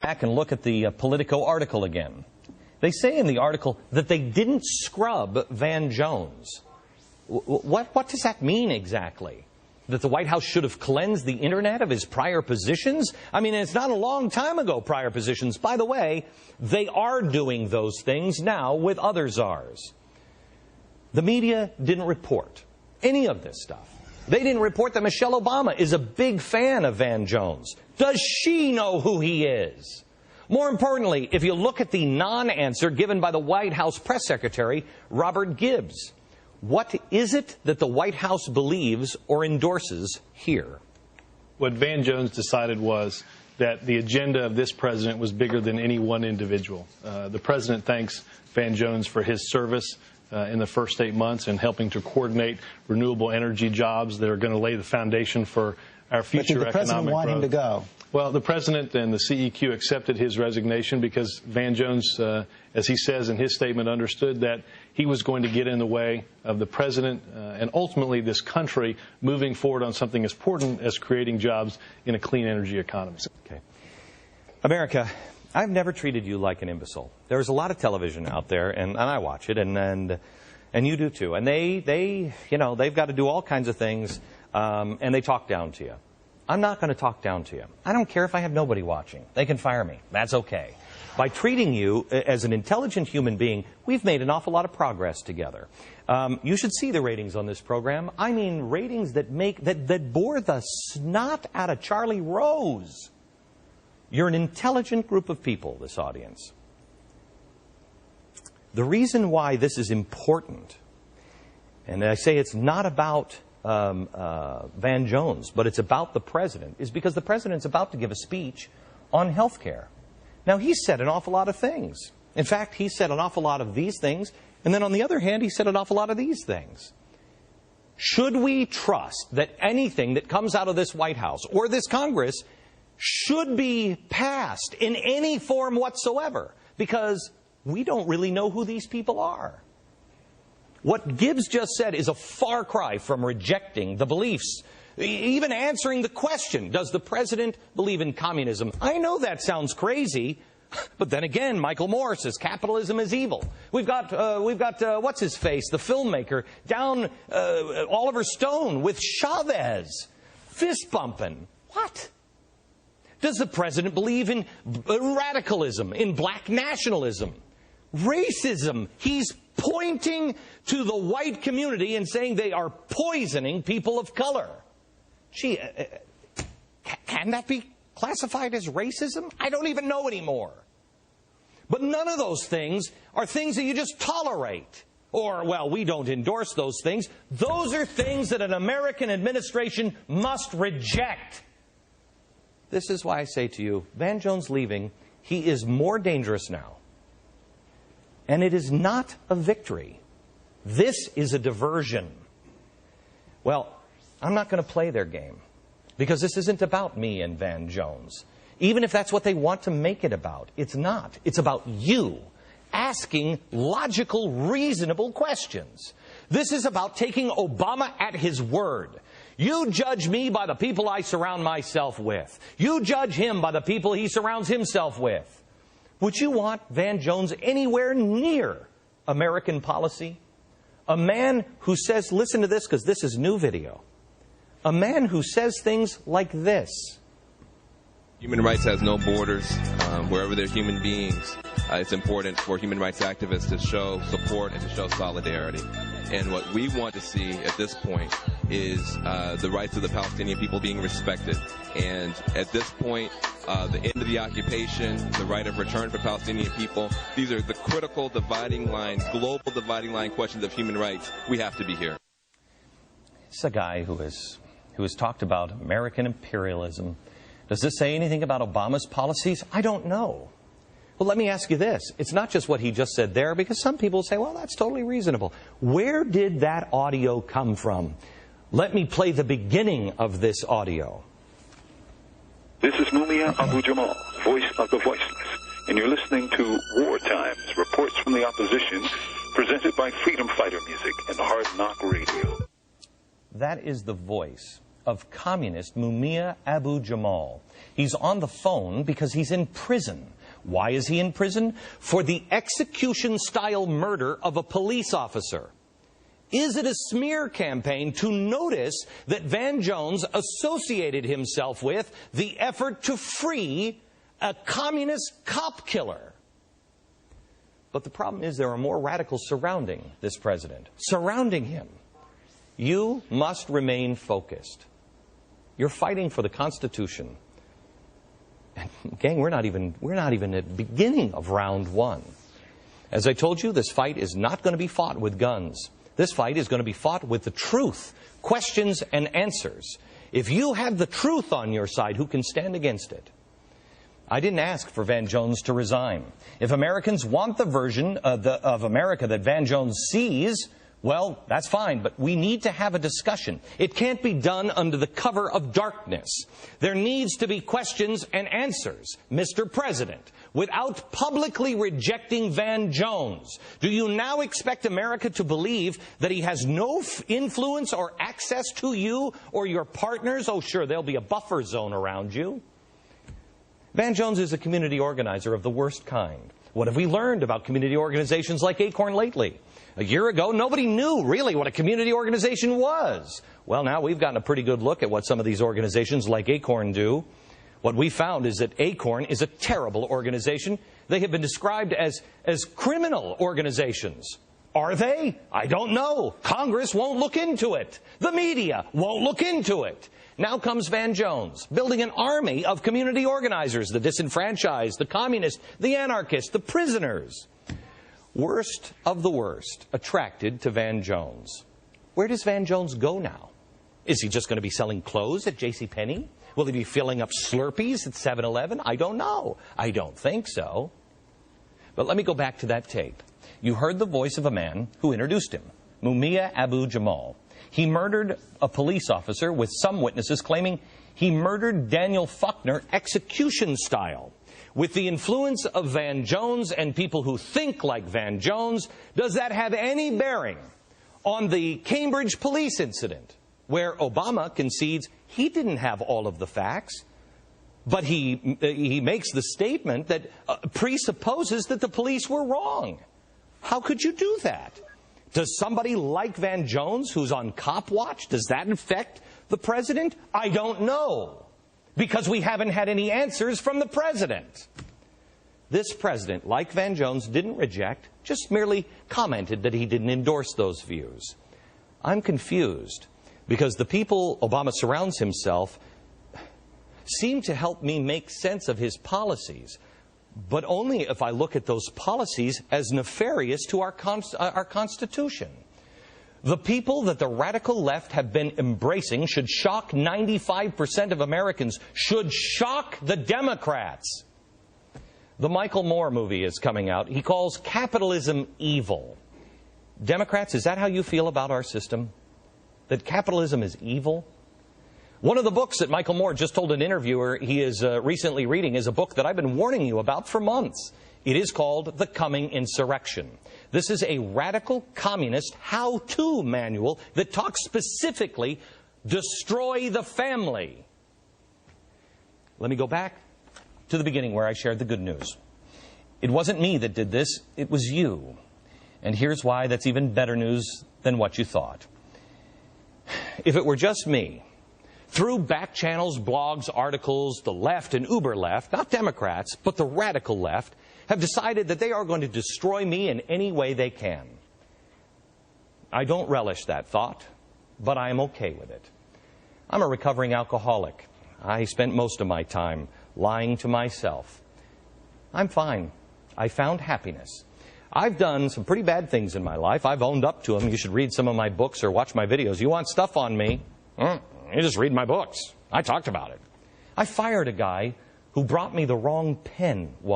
Back and look at the Politico article again. They say in the article that they didn't scrub Van Jones. What does that mean exactly? That the White House should have cleansed the internet of his prior positions? I mean, it's not a long time ago, prior positions. By the way, they are doing those things now with other czars. The media didn't report any of this stuff. They didn't report that Michelle Obama is a big fan of Van Jones. Does she know who he is? More importantly, if you look at the non-answer given by the White House press secretary, Robert Gibbs, what is it that the White House believes or endorses here? What Van Jones decided was that the agenda of this president was bigger than any one individual. The president thanks Van Jones for his service in the first 8 months and helping to coordinate renewable energy jobs that are going to lay the foundation for our future economic growth. But did the president want him to go? Well, the president and the CEQ accepted his resignation because Van Jones, as he says in his statement, understood that he was going to get in the way of the president and ultimately this country moving forward on something as important as creating jobs in a clean energy economy. Okay. America, I've never treated you like an imbecile. There's a lot of television out there, and I watch it, and you do too. And they they've got to do all kinds of things, and they talk down to you. I'm not going to talk down to you. I don't care if I have nobody watching. They can fire me. That's okay. By treating you as an intelligent human being, we've made an awful lot of progress together. You should see the ratings on this program. I mean, ratings that bore the snot out of Charlie Rose. You're an intelligent group of people, this audience. The reason why this is important, and I say it's not about Van Jones, but it's about the president, is because the president's about to give a speech on health care. Now, he said an awful lot of things. In fact, he said an awful lot of these things, and then on the other hand, he said an awful lot of these things. Should we trust that anything that comes out of this White House or this Congress should be passed in any form whatsoever? Because we don't really know who these people are. What Gibbs just said is a far cry from rejecting the beliefs, even answering the question, does the president believe in communism? I know that sounds crazy, but then again, Michael Moore says capitalism is evil. We've got what's his face, the filmmaker, down Oliver Stone with Chavez, fist bumping. What? Does the president believe in radicalism, in black nationalism, racism? He's pointing to the white community and saying they are poisoning people of color. Gee, can that be classified as racism? I don't even know anymore. But none of those things are things that you just tolerate. Or, well, we don't endorse those things. Those are things that an American administration must reject. This is why I say to you, Van Jones leaving, he is more dangerous now. And it is not a victory. This is a diversion. Well, I'm not going to play their game, because this isn't about me and Van Jones. Even if that's what they want to make it about, it's not. It's about you asking logical, reasonable questions. This is about taking Obama at his word. You judge me by the people I surround myself with. You judge him by the people he surrounds himself with. Would you want Van Jones anywhere near American policy? A man who says, listen to this because this is new video. A man who says things like this. Human rights has no borders. Wherever there are human beings, it's important for human rights activists to show support and to show solidarity. And what we want to see at this point is the rights of the Palestinian people being respected. And at this point, the end of the occupation, the right of return for Palestinian people, these are the critical dividing line, global dividing line questions of human rights. We have to be here. It's a guy who has talked about American imperialism. Does this say anything about Obama's policies? I don't know. Well, let me ask you this. It's not just what he just said there, because some people say, well, that's totally reasonable. Where did that audio come from? Let me play the beginning of this audio. This is Mumia Abu Jamal, voice of the voiceless, and you're listening to War Times, reports from the opposition, presented by Freedom Fighter Music and Hard Knock Radio. That is the voice of communist Mumia Abu-Jamal. He's on the phone because he's in prison. Why is he in prison? For the execution-style murder of a police officer. Is it a smear campaign to notice that Van Jones associated himself with the effort to free a communist cop killer? But the problem is there are more radicals surrounding this president, surrounding him. You must remain focused. You're fighting for the Constitution. And gang, we're not even at the beginning of round one. As I told you, this fight is not going to be fought with guns. This fight is going to be fought with the truth, questions and answers. If you have the truth on your side, who can stand against it? I didn't ask for Van Jones to resign. If Americans want the version of America that Van Jones sees, well, that's fine, but we need to have a discussion. It can't be done under the cover of darkness. There needs to be questions and answers, Mr. President, without publicly rejecting Van Jones. Do you now expect America to believe that he has no influence or access to you or your partners? Oh, sure, there'll be a buffer zone around you. Van Jones is a community organizer of the worst kind. What have we learned about community organizations like Acorn lately? A year ago, nobody knew really what a community organization was. Well, now we've gotten a pretty good look at what some of these organizations like Acorn do. What we found is that Acorn is a terrible organization. They have been described as criminal organizations. Are they? I don't know. Congress won't look into it. The media won't look into it. Now comes Van Jones, building an army of community organizers, the disenfranchised, the communists, the anarchists, the prisoners. Worst of the worst, attracted to Van Jones. Where does Van Jones go now? Is he just going to be selling clothes at JCPenney? Will he be filling up Slurpees at 7-Eleven? I don't know. I don't think so. But let me go back to that tape. You heard the voice of a man who introduced him, Mumia Abu-Jamal. He murdered a police officer, with some witnesses claiming he murdered Daniel Faulkner execution style. With the influence of Van Jones and people who think like Van Jones, does that have any bearing on the Cambridge police incident, where Obama concedes he didn't have all of the facts, but he makes the statement that presupposes that the police were wrong? How could you do that? Does somebody like Van Jones, who's on cop watch, does that affect the president? I don't know, because we haven't had any answers from the president. This president, like Van Jones, didn't reject, just merely commented that he didn't endorse those views. I'm confused, because the people Obama surrounds himself seem to help me make sense of his policies, but only if I look at those policies as nefarious to our Constitution. The people that the radical left have been embracing should shock 95% of Americans, should shock the Democrats. The Michael Moore movie is coming out. He calls capitalism evil. Democrats, is that how you feel about our system? That capitalism is evil? One of the books that Michael Moore just told an interviewer he is recently reading is a book that I've been warning you about for months. It is called The Coming Insurrection. This is a radical communist how-to manual that talks specifically, destroy the family. Let me go back to the beginning where I shared the good news. It wasn't me that did this, it was you. And here's why that's even better news than what you thought. If it were just me, through back channels, blogs, articles, the left and uber left, not Democrats, but the radical left, have decided that they are going to destroy me in any way they can. I don't relish that thought, but I am okay with it. I'm a recovering alcoholic. I spent most of my time lying to myself. I'm fine. I found happiness. I've done some pretty bad things in my life. I've owned up to them. You should read some of my books or watch my videos. You want stuff on me? You just read my books. I talked about it. I fired a guy who brought me the wrong pen once.